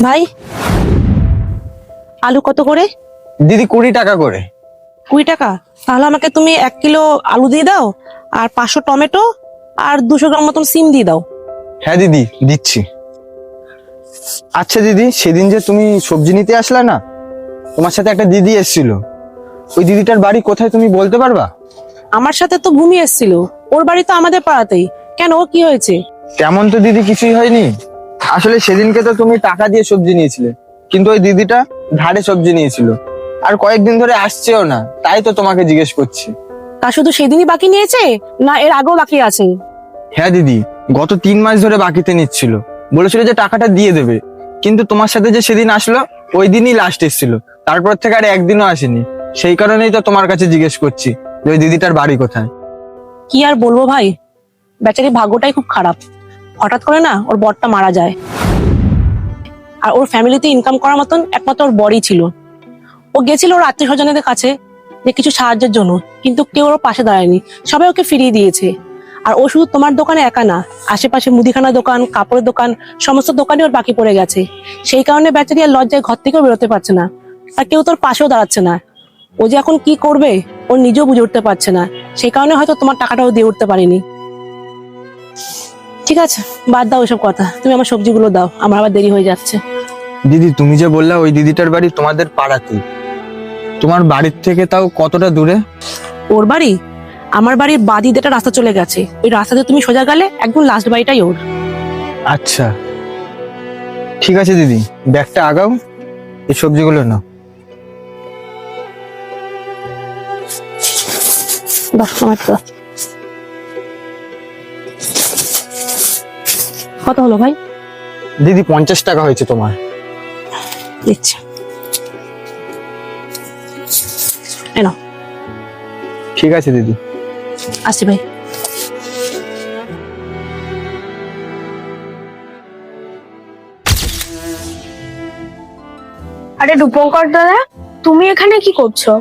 ভাই, আলু কত করে? দিদি 20 টাকা করে। 20 টাকা? তাহলে আমাকে তুমি 1 কিলো আলু দিয়ে দাও, আর 500 টমেটো, আর 200 গ্রাম মতন সিম দিয়ে দাও। হ্যাঁ দিদি, দিচ্ছি। আচ্ছা দিদি, সেদিন যে তুমি সবজি নিতে আসলে না, তোমার সাথে একটা দিদি এসেছিল, ওই দিদিটার বাড়ি কোথায় তুমি বলতে পারবা? আমার সাথে তো ভূমি এসেছিল, ওর বাড়ি তো আমাদের পাড়াতেই। কেন, ও কি হয়েছে? তেমন তো দিদি কিছুই হয়নি। আসলে সেদিনকে তো তুমি টাকা দিয়ে সবজি নিয়েছিলে, কিন্তু ওই দিদিটা ধারে সবজি নিয়েছিল, আর কয়েকদিন ধরে আসছেও না, তাই তো তোমাকে জিজ্ঞেস করছি। তা শুধু সেদিনই বাকি নিয়েছে, না এর আগেও বাকি আছে? হ্যাঁ দিদি, গত 3 মাস ধরে বাকিতে নিচ্ছিল, বলেছিল যে টাকাটা দিয়ে দেবে, কিন্তু তোমার সাথে যে সেদিন আসলো ওই দিনই লাস্ট এসেছিল, তারপর থেকে আর একদিনও আসেনি। সেই কারণেই তো তোমার কাছে জিজ্ঞেস করছি যে ওই দিদিটার বাড়ি কোথায়। কি আর বলবো ভাই, বেচারি ভাগ্যটাই খুব খারাপ। হঠাৎ করে না ওর বরটা মারা যায়, আর ওর ফ্যামিলিতে ইনকাম করার মতন একমাত্র ওর বরই ছিল। ও গেছিল ওর আত্মীয় স্বজনদের কাছে যে কিছু সাহায্যের জন্য, কিন্তু কেউ ওর পাশে দাঁড়ায়নি, সবাই ওকে ফিরিয়ে দিয়েছে। আর ও শুধু তোমার দোকানে একা না, আশেপাশে মুদিখানা দোকান, কাপড়ের দোকান, সমস্ত দোকানে ওর বাকি পড়ে গেছে। সেই কারণে বেচারি আর লজ্জায় ঘর থেকেও বেরোতে পারছে না, আর কেউ তোর পাশেও দাঁড়াচ্ছে না। ও যে এখন কি করবে ওর নিজেও বুঝে উঠতে পারছে না, সেই কারণে হয়তো তোমার টাকাটাও দিয়ে উঠতে পারিনি। ঠিক আছে, বাদ দাও ওইসব কথা, তুমি আমার সবজিগুলো দাও, আমার আবার দেরি হয়ে যাচ্ছে। দিদি, তুমি যে বললা ওই দিদিটার বাড়ি তোমাদের পাড়াতে, তোমার বাড়ির থেকে তাও কতটা দূরে? ওর বাড়ি আমার বাড়ির বাদি দিকটা রাস্তা চলে গেছে, ওই রাস্তাতে তুমি সোজা গেলে একদম লাস্ট বাড়িটাই ওর। আচ্ছা ঠিক আছে দিদি, ব্যাগটা আগাও, এই সবজিগুলো নাও। বাহ, আমার তো কত হলো ভাই? দিদি 50 টাকা হয়েছে তোমার। দিচ্ছি, এনো। ঠিক আছে দিদি, আসছি ভাই। আরে রূপঙ্কর দাদা, তুমি এখানে কি করছো?